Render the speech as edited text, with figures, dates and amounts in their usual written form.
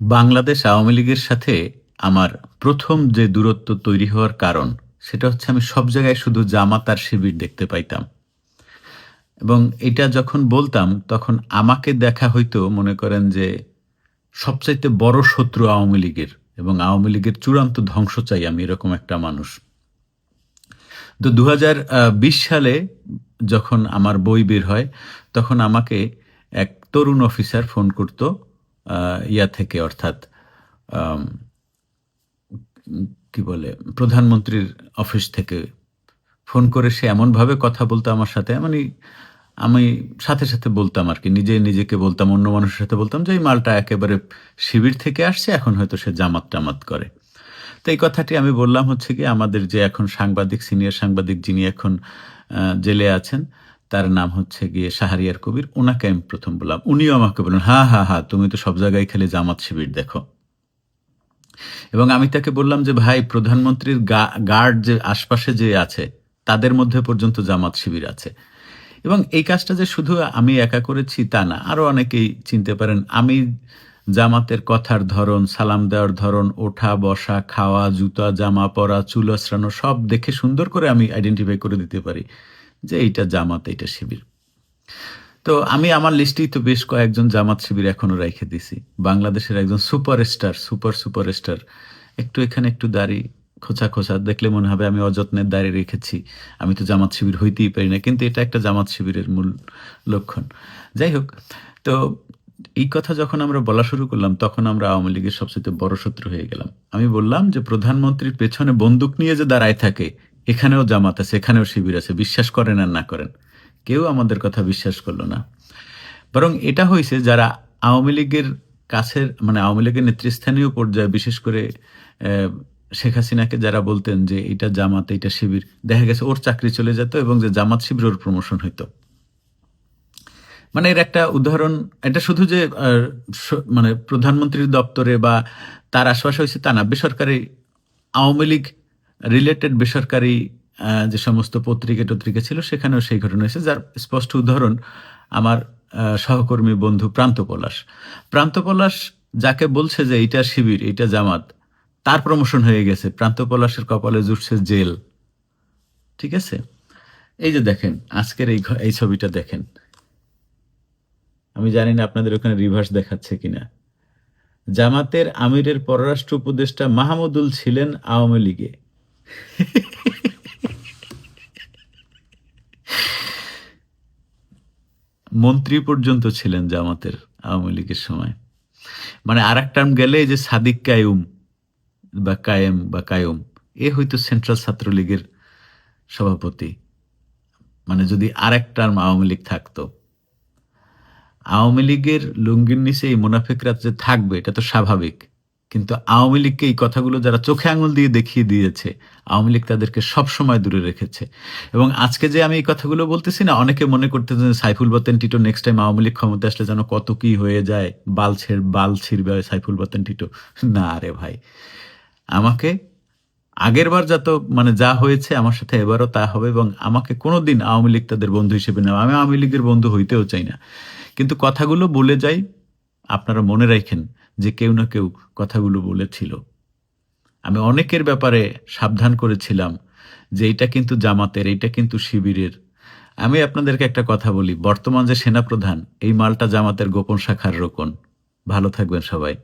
বাংলাদেশ আওয়ামী লীগের সাথে আমার ১ম যে দূরত্ব তৈরি হওয়ার কারণ, সেটা হচ্ছে আমি সব জায়গায় শুধু জামাত আর শিবির দেখতে পাইতাম। এবং এটা যখন বলতাম তখন আমাকে দেখা হইতো মনে করেন যে সবচাইতে বড় শত্রু আওয়ামী লীগের এবং আওয়ামী লীগের চূড়ান্ত ধ্বংস চাই আমি এরকম একটা মানুষ। তো ২০২০ সালে যখন আমার বই বের হয়, তখন আমাকে এক তরুণ অফিসার ফোন করত ইয়া থেকে অর্থাৎ আম কি বলে প্রধানমন্ত্রীর অফিস থেকে ফোন করে সে এমনভাবে কথা বলতো আমার সাথে মানে আমি সাথে, সাথে বলতাম আরকি। নিজেকে বলতাম, অন্য মানুষের সাথে বলতাম যে, "এই মালটা একেবারে শিবির থেকে আসছে, এখন হয়তো সে জামাত-টামাত করে।" তো এই কথাটি আমি বললাম হচ্ছে গিয়ে আমাদের যে এখন সাংবাদিক, সিনিয়র সাংবাদিক যিনি এখন জেলে আছেন, তার নাম হচ্ছে গিয়ে শাহরিয়ার কবির। উনাকে আমি ১ম বললাম। উনিও আমাকে বললেন, "হা, হা, হা, তুমি তো সব জায়গায় খালি জামাত-শিবির দেখো।" এবং আমি তাকে বললাম যে, "ভাই প্রধানমন্ত্রীর গার্ড যে আশপাশে যে আছে, তাদের মধ্যে পর্যন্ত জামাত শিবির আছে।" এবং এই কাজটা যে শুধু আমি একা করেছি তা না। আরো অনেকেই চিনতে পারেন। আমি জামাতের কথার ধরন, সালাম দেওয়ার ধরন, ওঠা, বসা, খাওয়া, জুতা, জামা পরা, চুল আঁচড়ানো সব দেখে সুন্দর করে আমি আইডেন্টিফাই করে দিতে পারি যে এইটা জামাত, এইটা শিবির। তো আমি আমার লিস্টেই তো বেশ কয়েকজন জামাত শিবির এখনো রাইখে দিছি। বাংলাদেশের একজন সুপারস্টার। একটু এখানে একটু দাড়ি খোঁচা দেখলে মনে হবে আমি অযত্নের দাড়ি রেখেছি। আমি তো জামাত শিবির হইতেই পারি না। কিন্তু এটা একটা জামাত শিবিরের মূল লক্ষণ। যাই হোক, তো এই কথা যখন আমরা বলা শুরু করলাম তখন আমরা আওয়ামী লীগের সবচাইতে বড় শত্রু হয়ে গেলাম। আমি বললাম যে প্রধানমন্ত্রীর পেছনে বন্দুক নিয়ে যে দাঁড়ায় থাকে, এখানেও জামাত আছে, এখানেও শিবির আছে। বিশ্বাস করেন আর না করেন। কেউ আমাদের কথা বিশ্বাস করল না। বরং এটা হইছে যারা আওয়ামী লীগের কাছের মানে আওয়ামী লীগের নেতৃস্থানীয় পর্যায়ে বিশেষ করে অ্যা শেখ হাসিনাকে যারা বলতেন যে এইটা জামাত, এইটা শিবির, দেখা গেছে ওর চাকরি চলে যেত এবং যে জামাত শিবির ওর প্রমোশন হইতো। মানে এর একটা উদাহরণ এটা শুধু যে স মানে প্রধানমন্ত্রীর দপ্তরে বা তার আশেপাশে হইছে তা না। বেসরকারি আওয়ামী লীগ রিলেটেড বেসরকারি যে সমস্ত পত্রিকা-টত্রিকা ছিল সেখানেও সেই ঘটনা হয়েছে। যার স্পষ্ট উদাহরণ আমার সহকর্মী বন্ধু প্রান্ত পলাশ। প্রান্ত পলাশ যাকে বলছে যে এইটা শিবির, এইটা জামাত, তার প্রমোশন হয়ে গেছে। প্রান্ত পলাশের কপালে জুটছে জেল। ঠিক আছে? এই যে দেখেন আজকের এই ছবিটা দেখেন। আমি জানি না আপনাদের ওখানে রিভার্স দেখাচ্ছে কিনা। জামাতের আমিরের পররাষ্ট্র উপদেষ্টা মাহমুদুল ছিলেন আওয়ামী লীগে। মন্ত্রী পর্যন্ত ছিলেন জামাতের আওয়ামী লীগের সময়। মানে আরেক টার্ম গেলে এই যে সাদিক কায়ুম বা কায়ুম এ হয়তো সেন্ট্রাল ছাত্রলীগের সভাপতি। মানে যদি আরেক টার্ম আওয়ামী লীগ থাকতো। আওয়ামী লীগের লুঙ্গির নিচে এই মুনাফিকরা যে থাকবে এটা তো স্বাভাবিক। কিন্তু আওয়ামী লীগকে এই কথাগুলো যারা চোখে আঙুল দিয়ে দেখিয়ে দিয়েছে, আওয়ামী লীগ তাদেরকে সবসময় দূরে রেখেছে। এবং আজকে যে আমি এই কথাগুলো বলতেছি না, অনেকে মনে করতেছেন যে Saiful Baten Tito next time Awami League ক্ষমতায় আসলে যেন কত কি হয়ে যায়, বাল ছিঁড়বে সাইফুল বাতেন টিটো। না রে ভাই। আমাকে আগেরবার মানে যা হয়েছে আমার সাথে এবারও তা হবে এবং আমাকে কোনোদিন আওয়ামী লীগ তাদের বন্ধু হিসেবে নেওয়া আমি আওয়ামী লীগের বন্ধু হইতেও চাই না। কিন্তু কথাগুলো বলে যাই, আপনারা মনে রাইখেন যে কেউ না কেউ কথাগুলো বলেছিল। আমি অনেকের ব্যাপারে সাবধান করেছিলাম যে এইটা কিন্তু জামাতের, এইটা কিন্তু শিবিরের। আমি আপনাদেরকে একটা কথা বলি, বর্তমান যে সেনাপ্রধান এই মালটা জামাতের গোপন শাখার রোকন। ভালো থাকবেন সবাই।